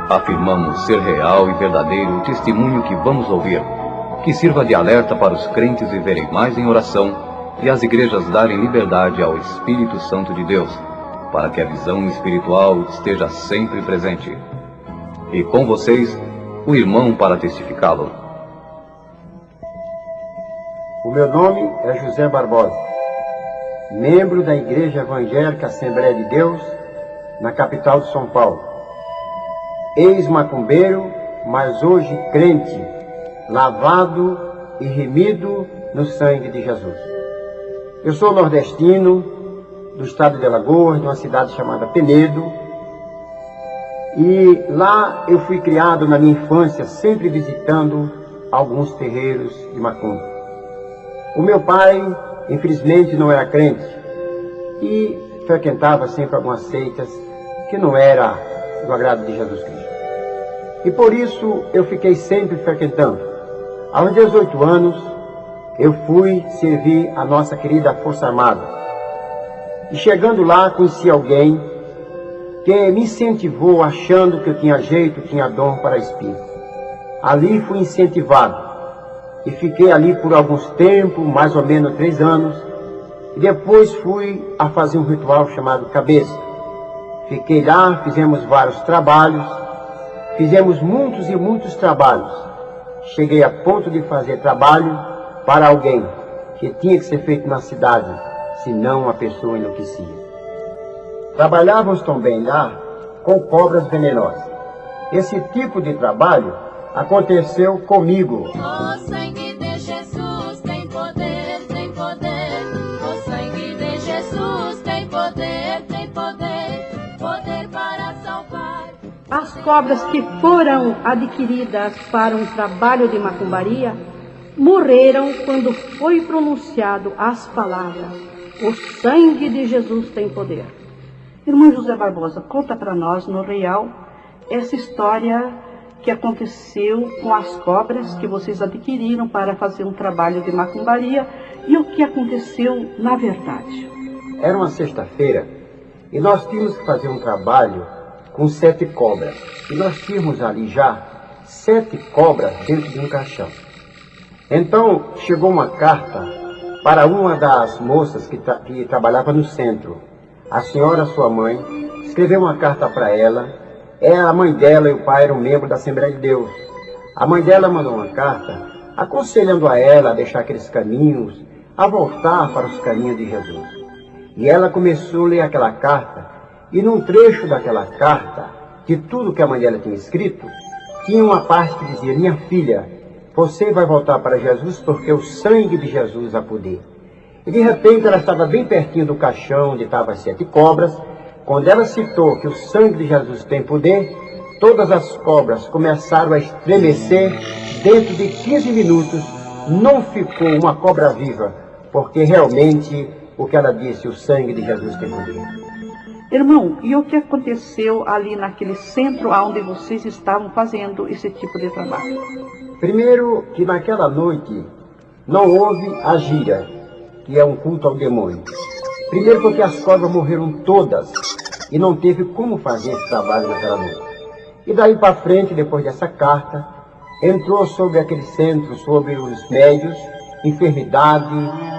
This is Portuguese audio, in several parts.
Afirmamos ser real e verdadeiro o testemunho que vamos ouvir, que sirva de alerta para os crentes viverem mais em oração e as igrejas darem liberdade ao Espírito Santo de Deus, para que a visão espiritual esteja sempre presente. E com vocês, o irmão para testificá-lo. O meu nome é José Barbosa, membro da Igreja Evangélica Assembleia de Deus, na capital de São Paulo. Ex-macumbeiro, mas hoje crente, lavado e remido no sangue de Jesus. Eu sou nordestino, do estado de Alagoas, de uma cidade chamada Penedo, e lá eu fui criado na minha infância, sempre visitando alguns terreiros de macumba. O meu pai, infelizmente, não era crente e frequentava sempre algumas seitas que não era do agrado de Jesus Cristo. E por isso eu fiquei sempre frequentando. Aos 18 anos, eu fui servir a nossa querida Força Armada. E chegando lá, conheci alguém que me incentivou achando que eu tinha jeito, tinha dom para espírito. Ali fui incentivado. E fiquei ali por alguns tempos, mais ou menos 3 anos. E depois fui a fazer um ritual chamado cabeça. Fiquei lá, fizemos vários trabalhos. Fizemos muitos e muitos trabalhos. Cheguei a ponto de fazer trabalho para alguém que tinha que ser feito na cidade, senão a pessoa enlouquecia. Trabalhávamos também lá com cobras venenosas. Esse tipo de trabalho aconteceu comigo. O sangue de Jesus tem poder, tem poder. O sangue de Jesus tem poder, tem poder. Poder para salvar. As cobras que foram adquiridas para um trabalho de macumbaria morreram quando foi pronunciado as palavras: o sangue de Jesus tem poder. Irmão José Barbosa, conta para nós no real essa história que aconteceu com as cobras que vocês adquiriram para fazer um trabalho de macumbaria e o que aconteceu na verdade. Era uma sexta-feira e nós tínhamos que fazer um trabalho com 7 cobras. E nós tínhamos ali já 7 cobras dentro de um caixão. Então chegou uma carta para uma das moças que trabalhava no centro. A senhora, sua mãe, escreveu uma carta para ela. A mãe dela e o pai eram membros da Assembleia de Deus. A mãe dela mandou uma carta aconselhando a ela a deixar aqueles caminhos, a voltar para os caminhos de Jesus. E ela começou a ler aquela carta, e num trecho daquela carta, de tudo que a mãe dela tinha escrito, tinha uma parte que dizia: minha filha, você vai voltar para Jesus porque o sangue de Jesus há poder. E de repente ela estava bem pertinho do caixão onde estavam as 7 cobras. Quando ela citou que o sangue de Jesus tem poder, todas as cobras começaram a estremecer. Dentro de 15 minutos não ficou uma cobra viva, porque realmente o que ela disse, o sangue de Jesus tem poder. Irmão, e o que aconteceu ali naquele centro onde vocês estavam fazendo esse tipo de trabalho? Primeiro, que naquela noite não houve a gira, que é um culto ao demônio. Primeiro porque as cobras morreram todas e não teve como fazer esse trabalho naquela noite. E daí para frente, depois dessa carta, entrou sobre aquele centro, sobre os médios, enfermidade,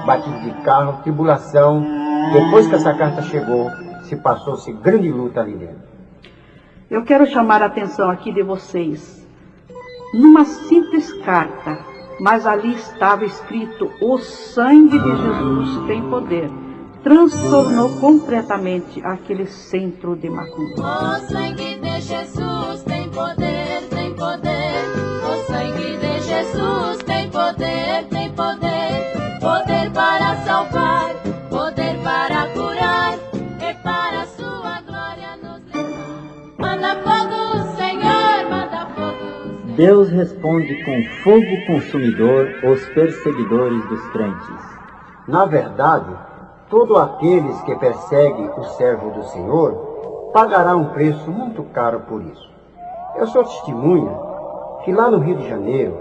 batido de carro, tribulação. Depois que essa carta chegou, se passou-se grande luta ali dentro. Eu quero chamar a atenção aqui de vocês. Numa simples carta, mas ali estava escrito: o sangue de Jesus tem poder. Transtornou completamente aquele centro de macumba. O sangue de Jesus tem poder, tem poder. O sangue de Jesus tem poder, tem poder. Poder para salvar, poder para curar e para a sua glória nos levar. Manda fogo, Senhor, manda fogo. Deus responde com fogo consumidor os perseguidores dos crentes. Na verdade, todos aqueles que perseguem o servo do Senhor pagará um preço muito caro por isso. Eu sou testemunha que lá no Rio de Janeiro,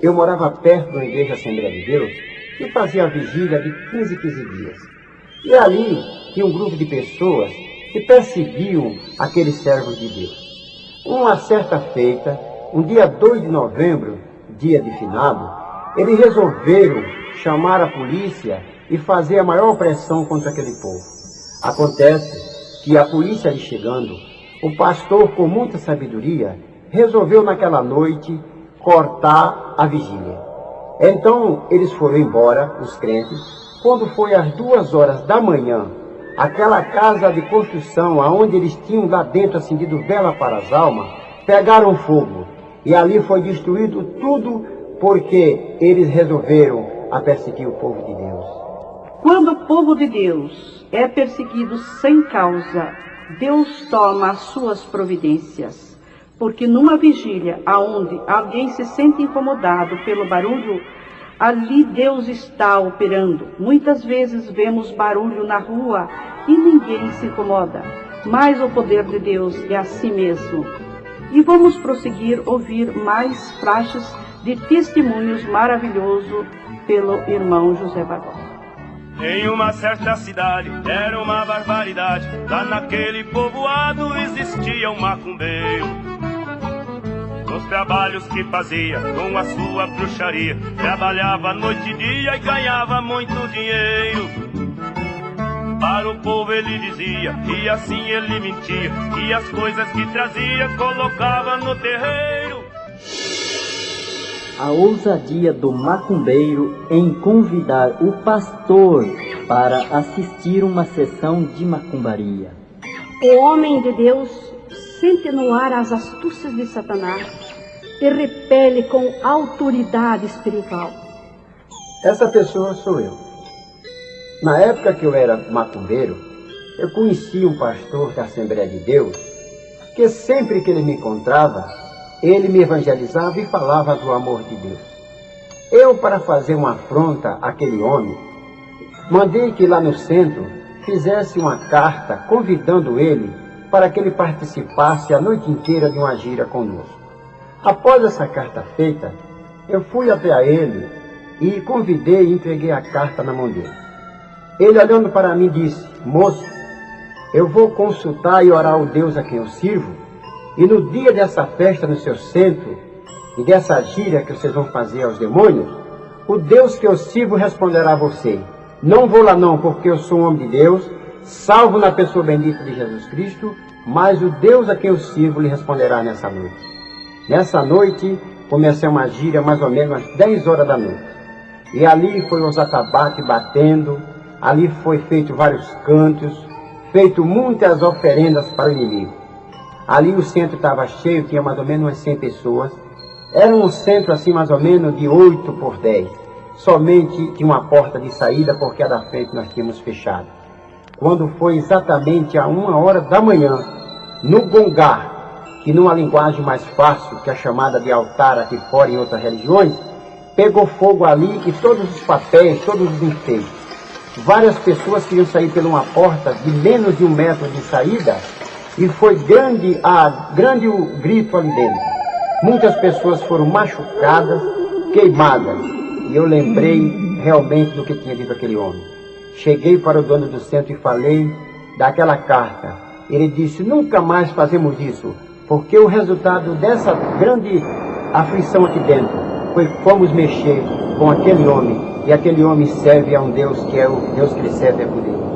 eu morava perto da Igreja Assembleia de Deus e fazia a vigília de 15 dias. E ali tinha um grupo de pessoas que perseguiam aqueles servos de Deus. Uma certa feita, um dia 2 de novembro, dia de finado, eles resolveram chamar a polícia e fazer a maior pressão contra aquele povo. Acontece que a polícia ali chegando, o pastor, com muita sabedoria, resolveu naquela noite cortar a vigília. Então eles foram embora, os crentes. Quando foi às 2 horas da manhã, aquela casa de construção, aonde eles tinham lá dentro acendido vela para as almas, pegaram fogo. E ali foi destruído tudo, porque eles resolveram a perseguir o povo de Deus. Quando o povo de Deus é perseguido sem causa, Deus toma as suas providências. Porque numa vigília aonde alguém se sente incomodado pelo barulho, ali Deus está operando. Muitas vezes vemos barulho na rua e ninguém se incomoda, mas o poder de Deus é assim mesmo. E vamos prosseguir ouvir mais flashes de testemunhos maravilhosos pelo irmão José Barbosa. Em uma certa cidade, era uma barbaridade, lá naquele povoado existia um macumbeiro. Nos trabalhos que fazia, com a sua bruxaria, trabalhava noite e dia e ganhava muito dinheiro. Para o povo ele dizia, e assim ele mentia, que as coisas que trazia colocava no terreiro. A ousadia do macumbeiro em convidar o pastor para assistir uma sessão de macumbaria. O homem de Deus sente no ar as astúcias de Satanás e repele com autoridade espiritual. Essa pessoa sou eu. Na época que eu era macumbeiro, eu conheci um pastor da Assembleia de Deus, que sempre que ele me encontrava, ele me evangelizava e falava do amor de Deus. Eu, para fazer uma afronta àquele homem, mandei que lá no centro fizesse uma carta convidando ele para que ele participasse a noite inteira de uma gira conosco. Após essa carta feita, eu fui até ele e convidei e entreguei a carta na mão dele. Ele, olhando para mim, disse: moço, eu vou consultar e orar o Deus a quem eu sirvo, e no dia dessa festa no seu centro, e dessa gira que vocês vão fazer aos demônios, o Deus que eu sirvo responderá a você. Não vou lá não, porque eu sou um homem de Deus, salvo na pessoa bendita de Jesus Cristo, mas o Deus a quem eu sirvo lhe responderá nessa noite. Nessa noite, comecei uma gira mais ou menos às 10 horas da noite. E ali foi os atabaques batendo, ali foi feito vários cantos, feito muitas oferendas para o inimigo. Ali o centro estava cheio, tinha mais ou menos umas 100 pessoas. Era um centro assim mais ou menos de 8 por 10. Somente tinha uma porta de saída, porque a da frente nós tínhamos fechado. Quando foi exatamente a 1 hora da manhã, no gongar, que numa linguagem mais fácil, que é chamada de altar aqui fora em outras religiões, pegou fogo ali e todos os papéis, todos os enfeites. Várias pessoas queriam sair por uma porta de menos de 1 metro de saída, e foi grande o grito ali dentro. Muitas pessoas foram machucadas, queimadas. E eu lembrei realmente do que tinha dito aquele homem. Cheguei para o dono do centro e falei daquela carta. Ele disse: nunca mais fazemos isso, porque o resultado dessa grande aflição aqui dentro foi que fomos mexer com aquele homem. E aquele homem serve a um Deus que é o Deus que ele serve é poderoso.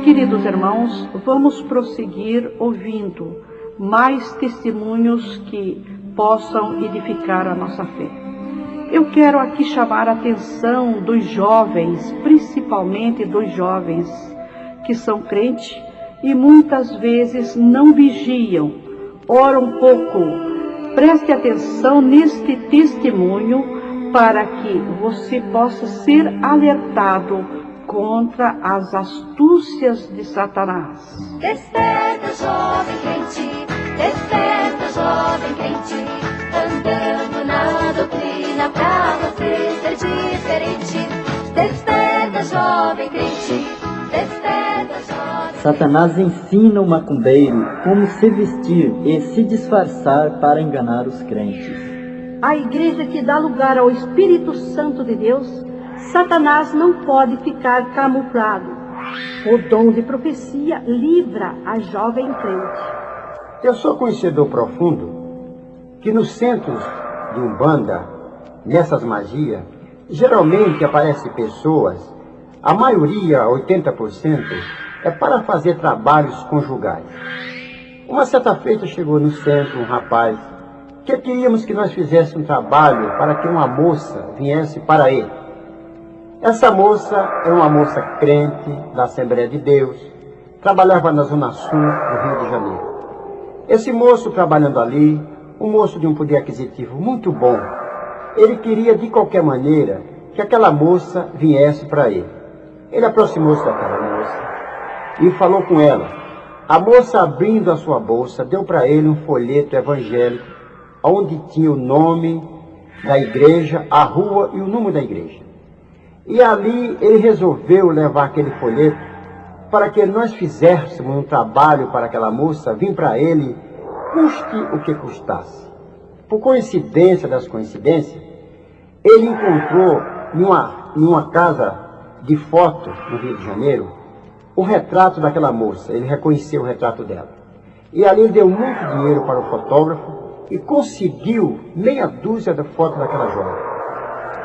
Queridos irmãos, vamos prosseguir ouvindo mais testemunhos que possam edificar a nossa fé. Eu quero aqui chamar a atenção dos jovens, principalmente dos jovens que são crentes e muitas vezes não vigiam, oram pouco. Preste atenção neste testemunho para que você possa ser alertado contra as astúcias de Satanás. Desperta, jovem crente, andando na doutrina pra você ser diferente. Desperta, jovem crente, desperta, jovem. Satanás ensina o macumbeiro como se vestir e se disfarçar para enganar os crentes. A igreja que dá lugar ao Espírito Santo de Deus Satanás não pode ficar camuflado. O dom de profecia livra a jovem crente. Eu sou conhecedor profundo que nos centros de Umbanda, nessas magias, geralmente aparecem pessoas, a maioria, 80%, é para fazer trabalhos conjugais. Uma certa feita chegou no centro um rapaz que queríamos que nós fizéssemos um trabalho para que uma moça viesse para ele. Essa moça é uma moça crente da Assembleia de Deus, trabalhava na Zona Sul do Rio de Janeiro. Esse moço trabalhando ali, um moço de um poder aquisitivo muito bom, ele queria de qualquer maneira que aquela moça viesse para ele. Ele aproximou-se daquela moça e falou com ela. A moça, abrindo a sua bolsa, deu para ele um folheto evangélico, onde tinha o nome da igreja, a rua e o número da igreja. E ali ele resolveu levar aquele folheto para que nós fizéssemos um trabalho para aquela moça vir para ele, custe o que custasse. Por coincidência das coincidências, ele encontrou em uma casa de foto no Rio de Janeiro o retrato daquela moça. Ele reconheceu o retrato dela. E ali ele deu muito dinheiro para o fotógrafo e conseguiu meia dúzia de fotos daquela jovem.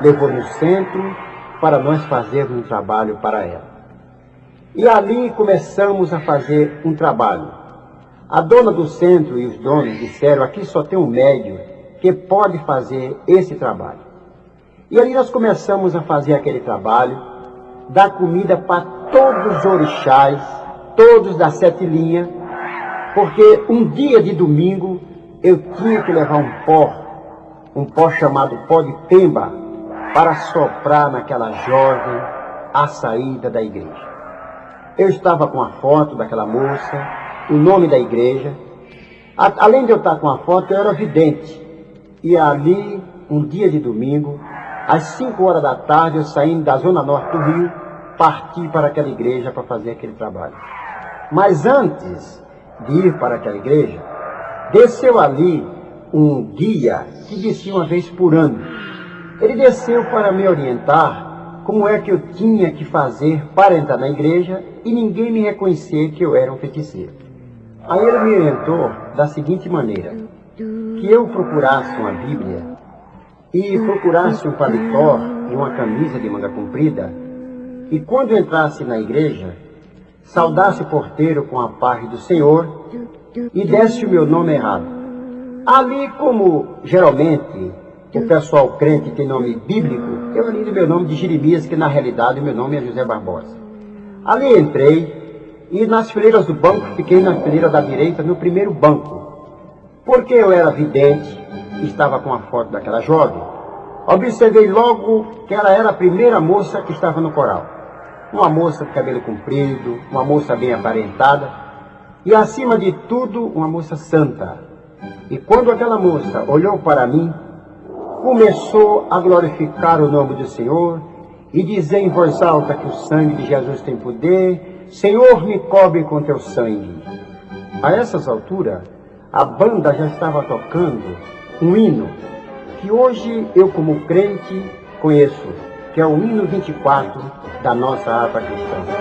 Levou no centro para nós fazermos um trabalho para ela. E ali começamos a fazer um trabalho. A dona do centro e os donos disseram, aqui só tem um médium que pode fazer esse trabalho. E ali nós começamos a fazer aquele trabalho, dar comida para todos os orixás, todos das 7 linhas, porque um dia de domingo eu tinha que levar um pó chamado pó de pemba, para soprar naquela jovem a saída da igreja. Eu estava com a foto daquela moça, o nome da igreja. Além de eu estar com a foto, eu era vidente. E ali, um dia de domingo, às 5 horas da tarde, eu saindo da zona norte do Rio, parti para aquela igreja para fazer aquele trabalho. Mas antes de ir para aquela igreja, desceu ali um guia que descia uma vez por ano. Ele desceu para me orientar como é que eu tinha que fazer para entrar na igreja e ninguém me reconhecer que eu era um feiticeiro. Aí ele me orientou da seguinte maneira, que eu procurasse uma Bíblia e procurasse um paletó e uma camisa de manga comprida e quando entrasse na igreja, saudasse o porteiro com a paz do Senhor e desse o meu nome errado. Ali, como geralmente o pessoal crente tem nome bíblico, eu li o meu nome de Jeremias, que na realidade o meu nome é José Barbosa. Ali entrei e nas fileiras do banco, fiquei na fileira da direita, no primeiro banco. Porque eu era vidente, estava com a foto daquela jovem, observei logo que ela era a primeira moça que estava no coral. Uma moça de cabelo comprido, uma moça bem aparentada e acima de tudo uma moça santa. E quando aquela moça olhou para mim, começou a glorificar o nome do Senhor e dizer em voz alta que o sangue de Jesus tem poder. Senhor, me cobre com teu sangue. A essas alturas, a banda já estava tocando um hino que hoje eu, como crente, conheço, que é o hino 24 da nossa harpa cristã.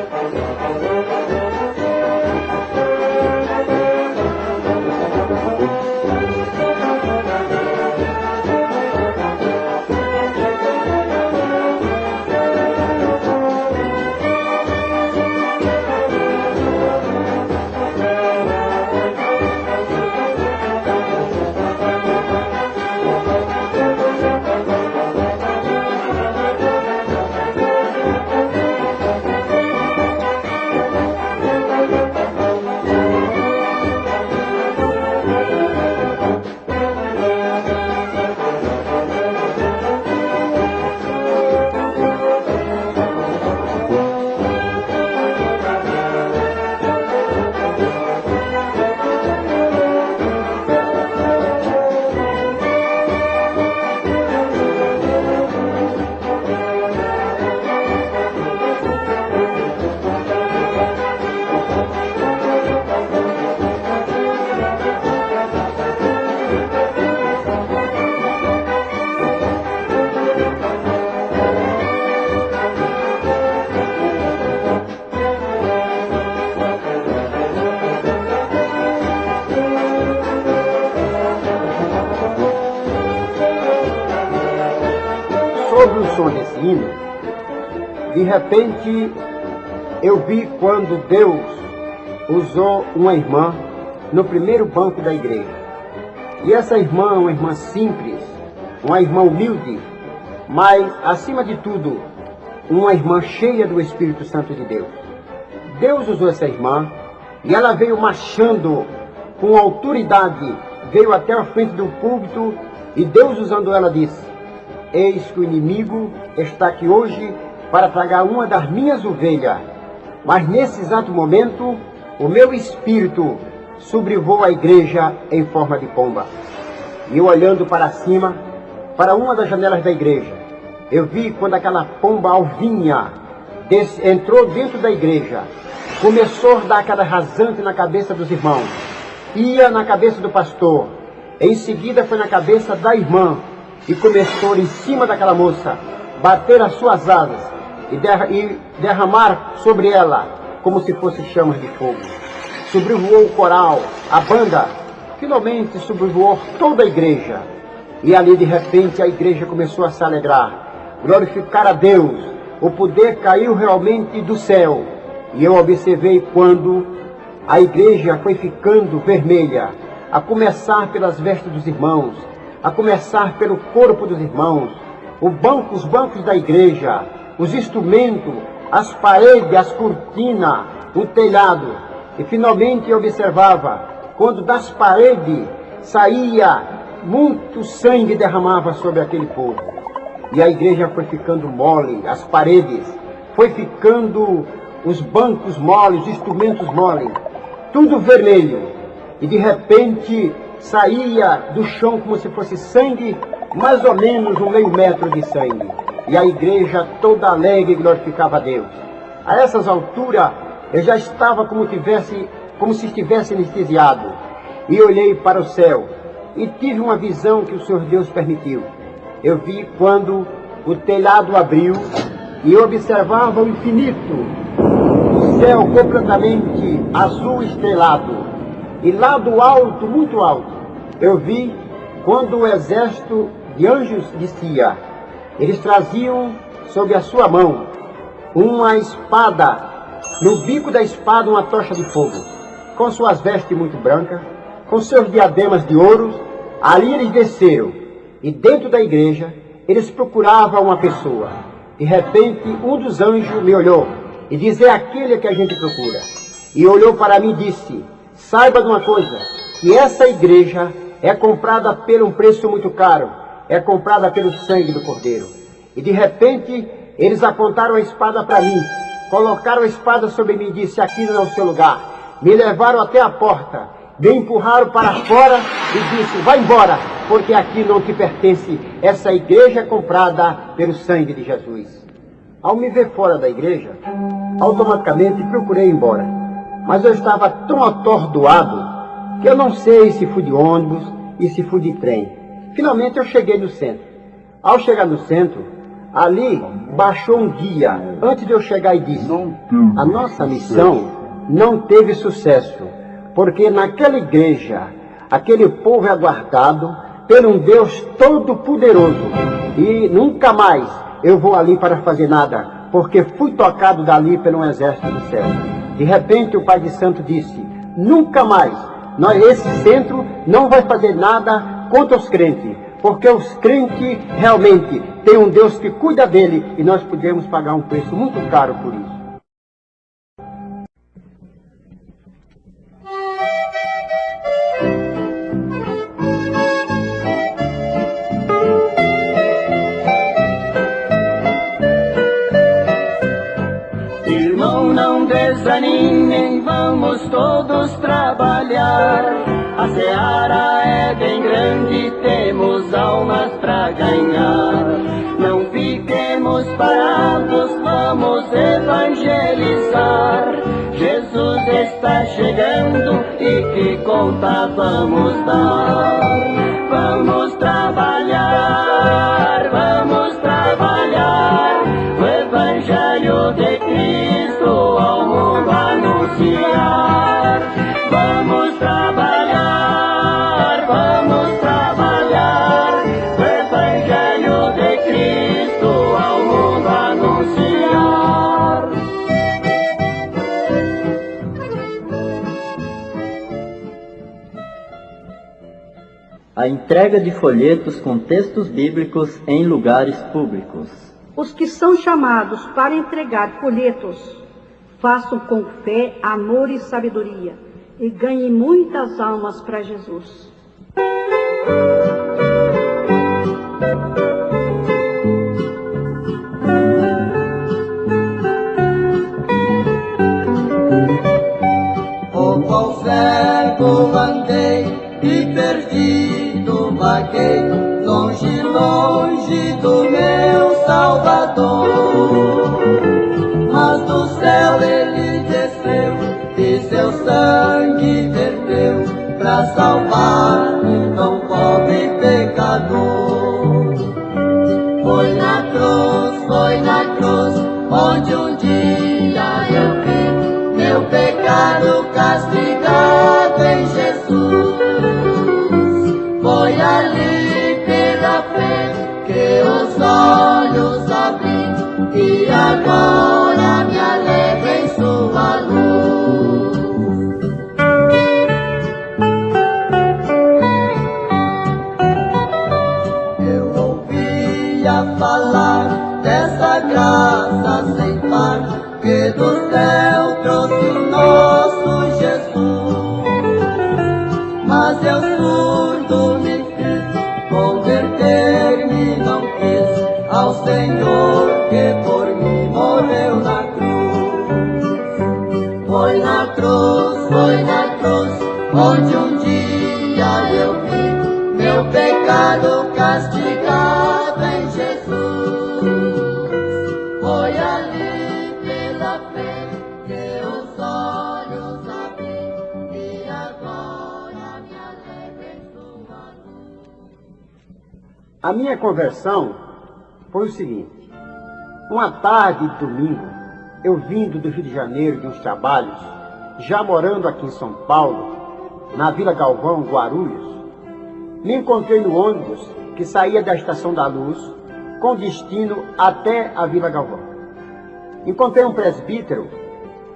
som desse hino, de repente eu vi quando Deus usou uma irmã no primeiro banco da igreja. E essa irmã, uma irmã simples, uma irmã humilde, mas, acima de tudo, uma irmã cheia do Espírito Santo de Deus. Deus usou essa irmã e ela veio marchando com autoridade, veio até a frente do púlpito e Deus, usando ela, disse: eis que o inimigo está aqui hoje para tragar uma das minhas ovelhas. Mas nesse exato momento, o meu espírito sobrevoou a igreja em forma de pomba. E eu, olhando para cima, para uma das janelas da igreja, eu vi quando aquela pomba alvinha entrou dentro da igreja, começou a dar aquela rasante na cabeça dos irmãos, ia na cabeça do pastor, em seguida foi na cabeça da irmã, e começou em cima daquela moça, bater as suas asas e derramar sobre ela como se fosse chamas de fogo. Sobrevoou o coral, a banda, finalmente sobrevoou toda a igreja. E ali, de repente, a igreja começou a se alegrar, glorificar a Deus. O poder caiu realmente do céu. E eu observei quando a igreja foi ficando vermelha, a começar pelas vestes dos irmãos, a começar pelo corpo dos irmãos, os bancos da igreja, os instrumentos, as paredes, as cortinas, o telhado. E finalmente eu observava quando das paredes saía muito sangue, derramava sobre aquele povo. E a igreja foi ficando mole, as paredes, foi ficando os bancos moles, os instrumentos moles, tudo vermelho. E de repente saía do chão como se fosse sangue, mais ou menos 1,5 metro de sangue. E a igreja toda alegre glorificava a Deus. A essas alturas eu já estava como se estivesse anestesiado. E olhei para o céu e tive uma visão que o Senhor Deus permitiu. Eu vi quando o telhado abriu e eu observava o infinito, o céu completamente azul estrelado. E lá do alto, muito alto, eu vi quando o exército de anjos descia. Eles traziam sob a sua mão uma espada, no bico da espada uma tocha de fogo, com suas vestes muito brancas, com seus diademas de ouro. Ali eles desceram, e dentro da igreja eles procuravam uma pessoa. De repente um dos anjos me olhou e disse: é aquele que a gente procura. E olhou para mim e disse: saiba de uma coisa, que essa igreja é comprada por um preço muito caro, é comprada pelo sangue do Cordeiro. E de repente eles apontaram a espada para mim, colocaram a espada sobre mim e disse: aqui não é o seu lugar. Me levaram até a porta, me empurraram para fora e disse: vai embora, porque aqui não te pertence, essa igreja é comprada pelo sangue de Jesus. Ao me ver fora da igreja, automaticamente procurei ir embora. Mas eu estava tão atordoado que eu não sei se fui de ônibus e se fui de trem. Finalmente eu cheguei no centro. Ao chegar no centro, ali baixou um guia antes de eu chegar e disse: a nossa missão não teve sucesso, porque naquela igreja, aquele povo é guardado por um Deus todo-poderoso. E nunca mais eu vou ali para fazer nada, porque fui tocado dali pelo exército do céu. De repente o Pai de Santo disse: nunca mais, esse centro não vai fazer nada contra os crentes, porque os crentes realmente têm um Deus que cuida dele e nós podemos pagar um preço muito caro por isso. Irmão, não desanimem, vamos todos trabalhar. A seara é bem grande, temos almas pra ganhar. Não fiquemos parados, vamos evangelizar. Jesus está chegando e que conta vamos dar. Vamos trabalhar, vamos trabalhar. O Evangelho de Cristo ao mundo anunciar. Vamos trabalhar, vamos trabalhar. O Evangelho de Cristo ao a entrega de folhetos com textos bíblicos em lugares públicos. Os que são chamados para entregar folhetos, façam com fé, amor e sabedoria, e ganhem muitas almas para Jesus. O qual cego andei e perdido vaguei, longe, longe do meu Salvador. Mas do céu ele desceu e seu sangue verteu pra salvar-me tão pobre pecador. Foi na cruz, onde um dia eu vi meu pecado castigado em Jesus. Foi ali pela fé que os olhos abri e agora me alegro em sua luz. Eu ouvia falar dessa graça sem par que do céu trouxe o nosso Jesus. Mas eu surdo me fiz, converter-me não quis ao Senhor que por mim morreu na cruz. Foi na cruz, onde um dia eu vi meu pecado castigado em Jesus. Foi ali pela fé que os olhos abri e agora me alegro em sua luz. A minha conversão foi o seguinte: uma tarde de domingo, eu vindo do Rio de Janeiro de uns trabalhos, já morando aqui em São Paulo, na Vila Galvão, Guarulhos, me encontrei no ônibus que saía da Estação da Luz com destino até a Vila Galvão. Encontrei um presbítero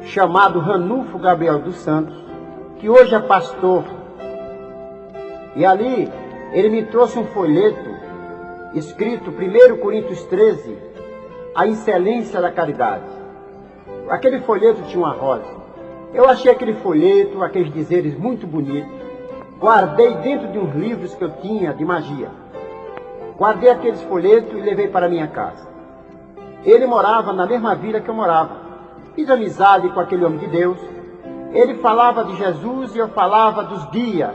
chamado Ranulfo Gabriel dos Santos, que hoje é pastor. E ali ele me trouxe um folheto escrito 1 Coríntios 13, a excelência da caridade. Aquele folheto tinha uma rosa. Eu achei aquele folheto, aqueles dizeres muito bonitos. Guardei dentro de uns livros que eu tinha de magia. Guardei aqueles folhetos e levei para minha casa. Ele morava na mesma vila que eu morava. Fiz amizade com aquele homem de Deus. Ele falava de Jesus e eu falava dos guias.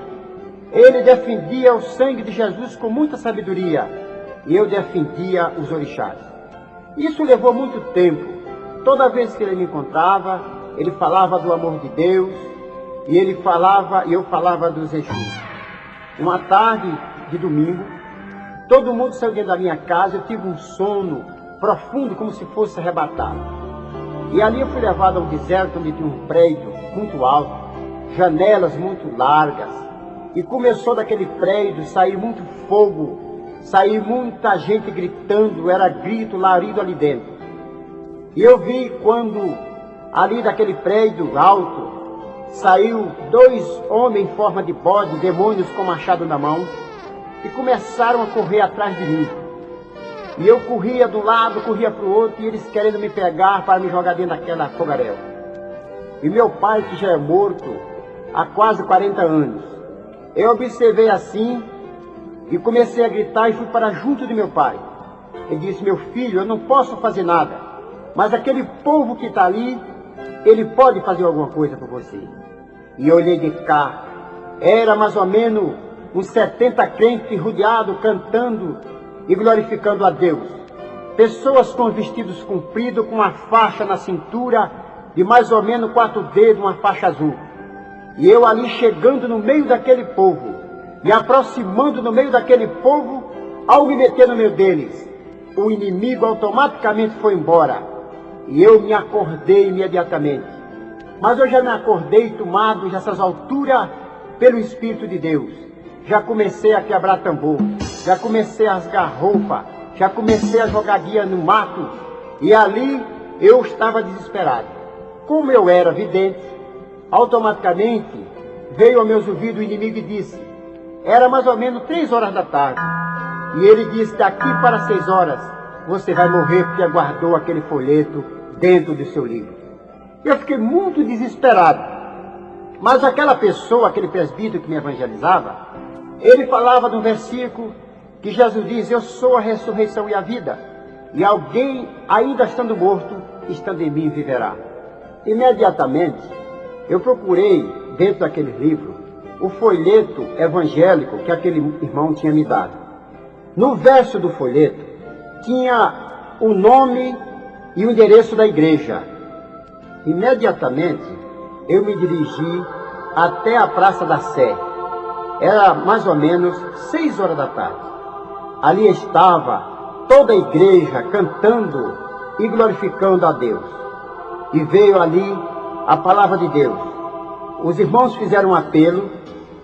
Ele defendia o sangue de Jesus com muita sabedoria. E eu defendia os orixás. Isso levou muito tempo. Toda vez que ele me encontrava, ele falava do amor de Deus. E ele falava, e eu falava dos Exus. Uma tarde de domingo, todo mundo saiu dentro da minha casa. Eu tive um sono profundo, como se fosse arrebatado. E ali eu fui levado a um deserto onde tinha um prédio muito alto, janelas muito largas. E começou daquele prédio sair muito fogo, sair muita gente gritando, era grito, larido ali dentro. E eu vi quando ali daquele prédio alto saiu 2 homens em forma de bode, demônios com machado na mão, e começaram a correr atrás de mim. E eu corria de um lado, corria para o outro, e eles querendo me pegar para me jogar dentro daquela fogaréu. E meu pai, que já é morto há quase 40 anos, eu observei assim e comecei a gritar e fui para junto de meu pai. Ele disse: meu filho, eu não posso fazer nada, mas aquele povo que está ali, ele pode fazer alguma coisa por você. E eu olhei de cá, era mais ou menos uns 70 crentes rodeados, cantando e glorificando a Deus. Pessoas com vestidos compridos, com uma faixa na cintura de mais ou menos 4 dedos, uma faixa azul. E eu ali chegando no meio daquele povo, me aproximando no meio daquele povo, ao me meter no meio deles, o inimigo automaticamente foi embora. E eu me acordei imediatamente. Mas eu já me acordei tomado nessas alturas pelo Espírito de Deus. Já comecei a quebrar tambor, já comecei a rasgar roupa, já comecei a jogar guia no mato. E ali eu estava desesperado. Como eu era vidente, automaticamente veio aos meus ouvidos o inimigo e disse: era mais ou menos 3 horas da tarde. E ele disse: daqui para 6 horas você vai morrer, porque guardou aquele folheto dentro do seu livro. Eu fiquei muito desesperado. Mas aquela pessoa, aquele presbítero que me evangelizava, ele falava de um versículo que Jesus diz: eu sou a ressurreição e a vida, e alguém ainda estando morto, estando em mim, viverá. Imediatamente eu procurei dentro daquele livro o folheto evangélico que aquele irmão tinha me dado. No verso do folheto tinha o nome e o endereço da igreja. Imediatamente eu me dirigi até a Praça da Sé. Era mais ou menos 6 horas da tarde. Ali estava toda a igreja cantando e glorificando a Deus. E veio ali a palavra de Deus. Os irmãos fizeram um apelo,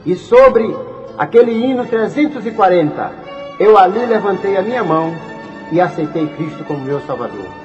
e sobre aquele hino 340, eu ali levantei a minha mão e aceitei Cristo como meu Salvador.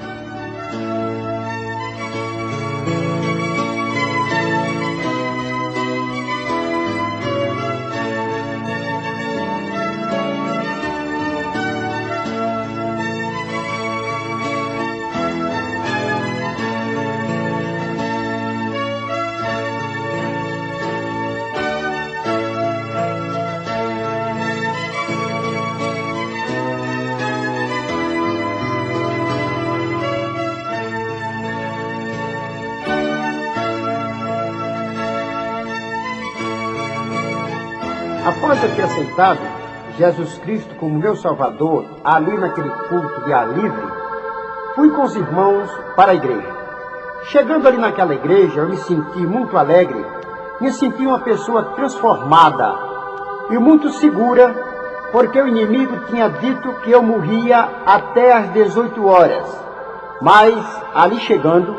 Após eu ter aceitado Jesus Cristo como meu Salvador, ali naquele culto de ar livre, fui com os irmãos para a igreja. Chegando ali naquela igreja, eu me senti muito alegre, me senti uma pessoa transformada e muito segura, porque o inimigo tinha dito que eu morria até às 18 horas. Mas ali chegando,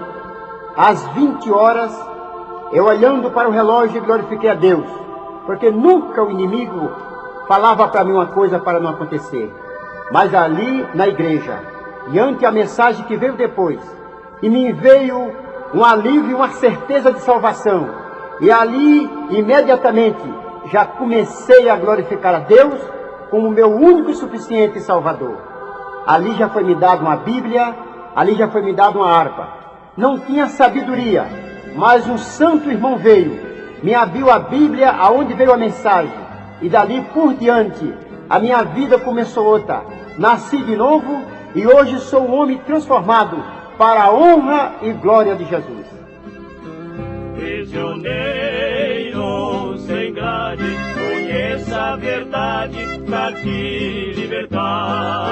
às 20 horas, eu olhando para o relógio glorifiquei a Deus, porque nunca o inimigo falava para mim uma coisa para não acontecer. Mas ali na igreja, diante a mensagem que veio depois, e me veio um alívio, uma certeza de salvação. E ali, imediatamente, já comecei a glorificar a Deus como meu único e suficiente Salvador. Ali já foi me dado uma Bíblia, ali já foi me dado uma harpa. Não tinha sabedoria, mas um santo irmão veio, me abriu a Bíblia aonde veio a mensagem, e dali por diante a minha vida começou outra. Nasci de novo e hoje sou um homem transformado para a honra e glória de Jesus. Prisioneiro sem grade, conheça a verdade pra te libertar.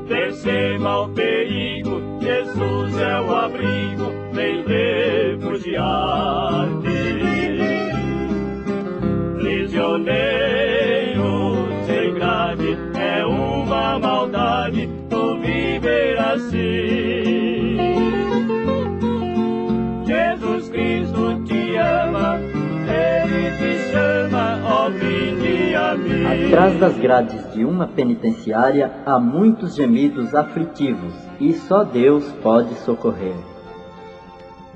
Perceba o perigo, Jesus é o abrigo, vem refugiar-te. Prisioneiro sem grade, é uma maldade tu viver assim. Jesus Cristo te ama, Ele te chama, ó vinde a mim. Atrás das grades de uma penitenciária há muitos gemidos aflitivos, e só Deus pode socorrer.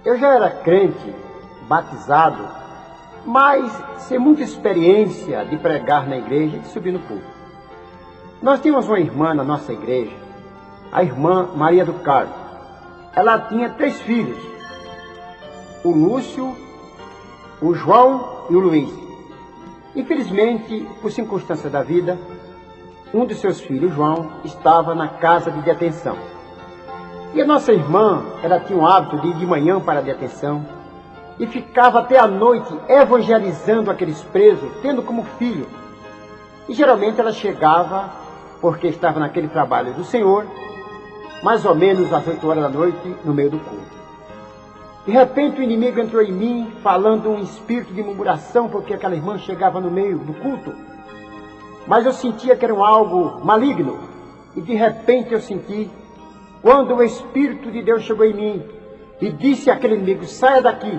Eu já era crente, batizado, mas sem muita experiência de pregar na igreja e de subir no púlpito. Nós tínhamos uma irmã na nossa igreja, a irmã Maria do Carmo. Ela tinha 3 filhos, o Lúcio, o João e o Luiz. Infelizmente, por circunstâncias da vida, um dos seus filhos, João, estava na casa de detenção. E a nossa irmã, ela tinha o hábito de ir de manhã para a detenção e ficava até a noite evangelizando aqueles presos, tendo como filho. E geralmente ela chegava, porque estava naquele trabalho do Senhor, mais ou menos às 8 horas da noite, no meio do culto. De repente o inimigo entrou em mim, falando um espírito de murmuração, porque aquela irmã chegava no meio do culto. Mas eu sentia que era algo maligno. E de repente eu senti, quando o Espírito de Deus chegou em mim e disse àquele inimigo: saia daqui,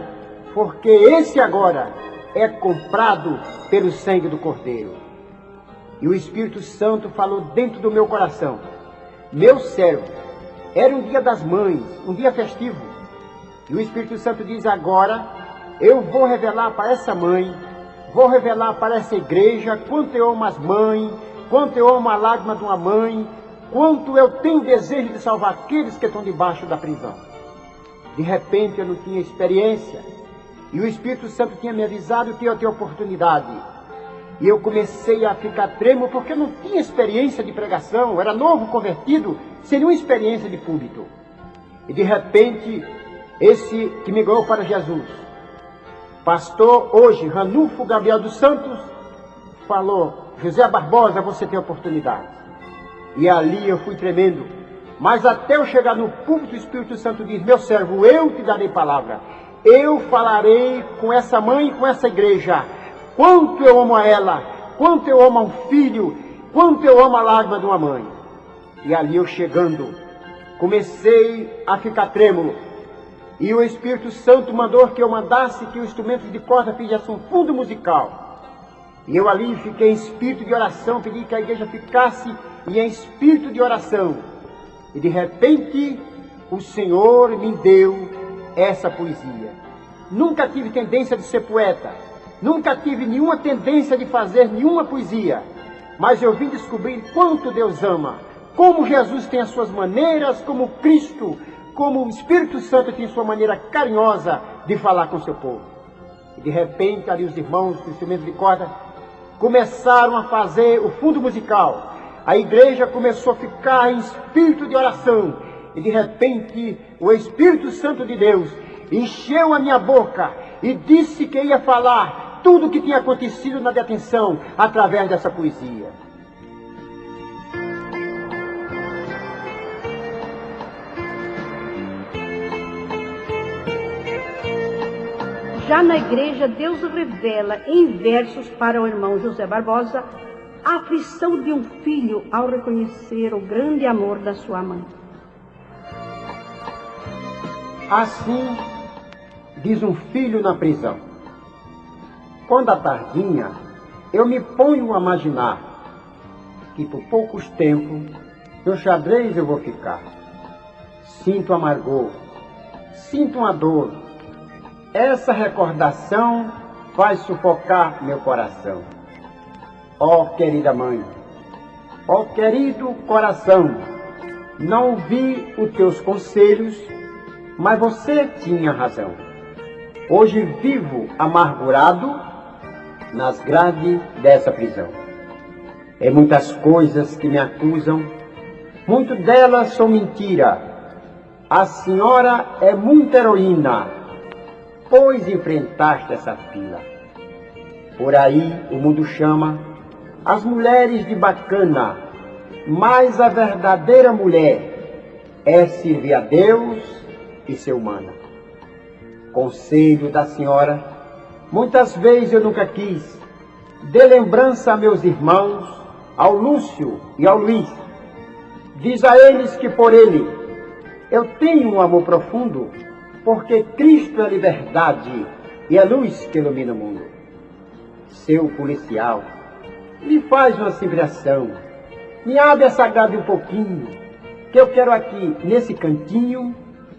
porque esse agora é comprado pelo sangue do Cordeiro. E o Espírito Santo falou dentro do meu coração: meu servo, era um dia das mães, um dia festivo. E o Espírito Santo diz: agora eu vou revelar para essa mãe vou revelar para essa igreja quanto eu amo as mães, quanto eu amo a lágrima de uma mãe, quanto eu tenho desejo de salvar aqueles que estão debaixo da prisão. De repente eu não tinha experiência, e o Espírito Santo tinha me avisado que eu ia ter oportunidade. E eu comecei a ficar trêmulo porque eu não tinha experiência de pregação, eu era novo convertido, sem nenhuma experiência de púlpito. E de repente, esse que me ganhou para Jesus, pastor hoje, Ranulfo Gabriel dos Santos, falou: José Barbosa, você tem oportunidade. E ali eu fui tremendo. Mas até eu chegar no púlpito, o Espírito Santo diz: meu servo, eu te darei palavra. Eu falarei com essa mãe e com essa igreja. Quanto eu amo a ela, quanto eu amo a um filho, quanto eu amo a lágrima de uma mãe. E ali eu chegando, comecei a ficar trêmulo. E o Espírito Santo mandou que eu mandasse que o instrumento de corda fizesse um fundo musical. E eu ali fiquei em espírito de oração, pedi que a igreja ficasse em espírito de oração. E de repente, o Senhor me deu essa poesia. Nunca tive tendência de ser poeta, nunca tive nenhuma tendência de fazer nenhuma poesia, mas eu vim descobrir quanto Deus ama, como Jesus tem as suas maneiras, como Cristo, como o Espírito Santo tem sua maneira carinhosa de falar com o seu povo. E de repente, ali os irmãos com instrumentos de corda começaram a fazer o fundo musical. A igreja começou a ficar em espírito de oração. E de repente, o Espírito Santo de Deus encheu a minha boca e disse que ia falar tudo o que tinha acontecido na detenção através dessa poesia. Já na igreja, Deus revela em versos para o irmão José Barbosa a aflição de um filho ao reconhecer o grande amor da sua mãe. Assim diz um filho na prisão: quando à tardinha eu me ponho a imaginar que por poucos tempos no xadrez eu vou ficar. Sinto amargor, sinto uma dor. Essa recordação faz sufocar meu coração. Ó querida mãe, ó querido coração, não ouvi os teus conselhos, mas você tinha razão. Hoje vivo amargurado nas grades dessa prisão. É muitas coisas que me acusam, muito delas são mentira. A senhora é muita heroína, pois enfrentaste essa fila. Por aí o mundo chama as mulheres de bacana, mas a verdadeira mulher é servir a Deus e ser humana. Conselho da senhora, muitas vezes eu nunca quis, dê lembrança a meus irmãos, ao Lúcio e ao Luiz. Diz a eles que por ele eu tenho um amor profundo, porque Cristo é liberdade e é luz que ilumina o mundo. Seu policial, me faz uma civilização, me abre essa grade um pouquinho, que eu quero aqui, nesse cantinho,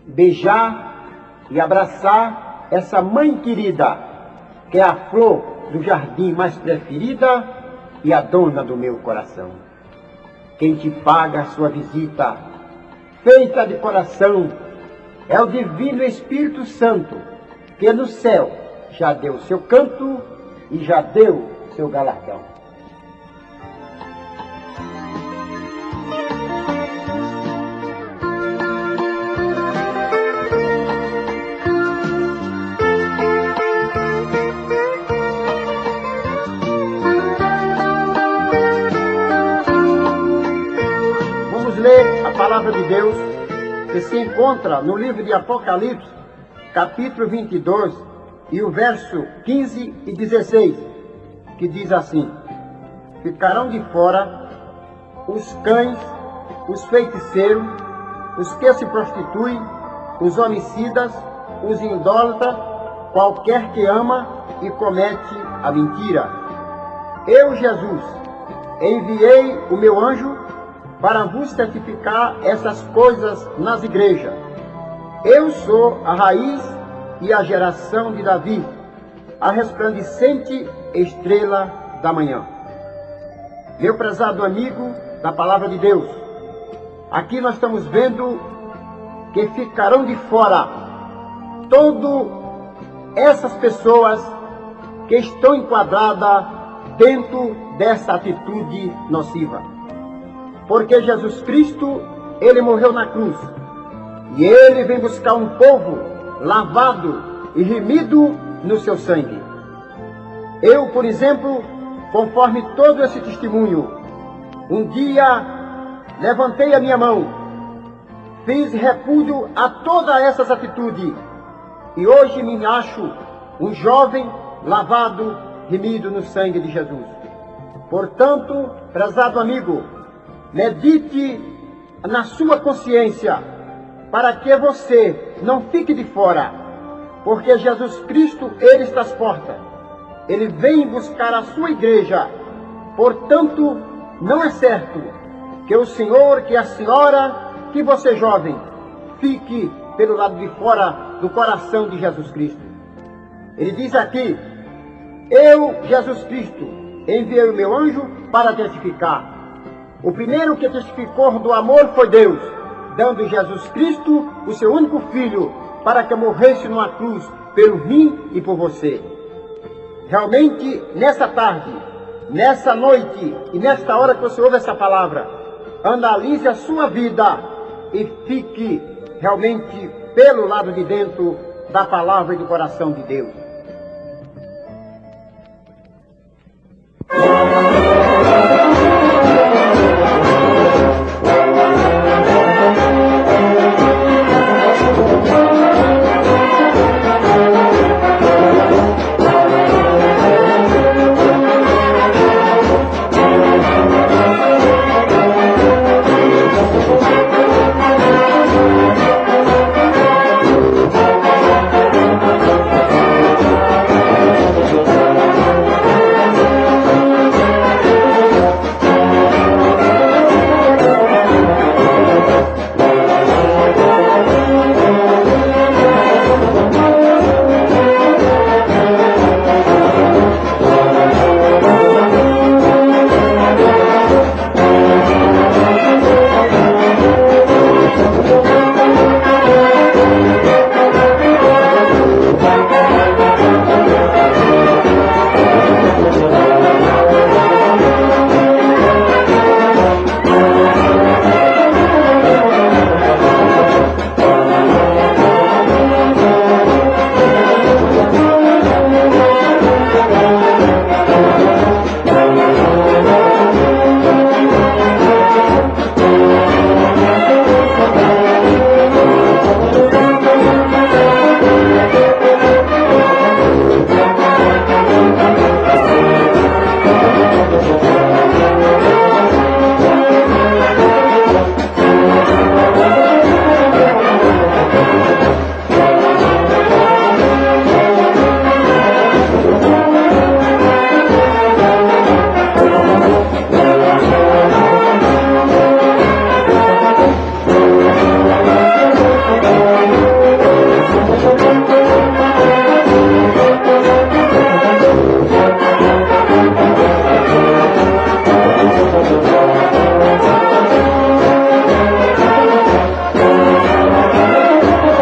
beijar e abraçar essa mãe querida, que é a flor do jardim mais preferida e a dona do meu coração. Quem te paga a sua visita, feita de coração, é o Divino Espírito Santo, que no céu já deu seu canto e já deu seu galardão. Vamos ler a palavra de Deus, que se encontra no livro de Apocalipse, capítulo 22, e o verso 15 e 16, que diz assim: ficarão de fora os cães, os feiticeiros, os que se prostituem, os homicidas, os idólatras, qualquer que ama e comete a mentira. Eu, Jesus, enviei o meu anjo para vos certificar essas coisas nas igrejas. Eu sou a raiz e a geração de Davi, a resplandecente estrela da manhã. Meu prezado amigo da Palavra de Deus, aqui nós estamos vendo que ficarão de fora todas essas pessoas que estão enquadradas dentro dessa atitude nociva. Porque Jesus Cristo, Ele morreu na cruz. E Ele vem buscar um povo lavado e remido no seu sangue. Eu, por exemplo, conforme todo esse testemunho, um dia levantei a minha mão, fiz repúdio a todas essas atitudes e hoje me acho um jovem lavado, remido no sangue de Jesus. Portanto, prezado amigo, medite na sua consciência para que você não fique de fora, porque Jesus Cristo, Ele está às portas. Ele vem buscar a sua igreja. Portanto, não é certo que o senhor, que a senhora, que você jovem, fique pelo lado de fora do coração de Jesus Cristo. Ele diz aqui: eu, Jesus Cristo, enviei o meu anjo para testificar. O primeiro que testificou do amor foi Deus, dando Jesus Cristo, o seu único filho, para que morresse numa cruz pelo mim e por você. Realmente, nessa tarde, nessa noite e nesta hora que você ouve essa palavra, analise a sua vida e fique realmente pelo lado de dentro da palavra e do coração de Deus.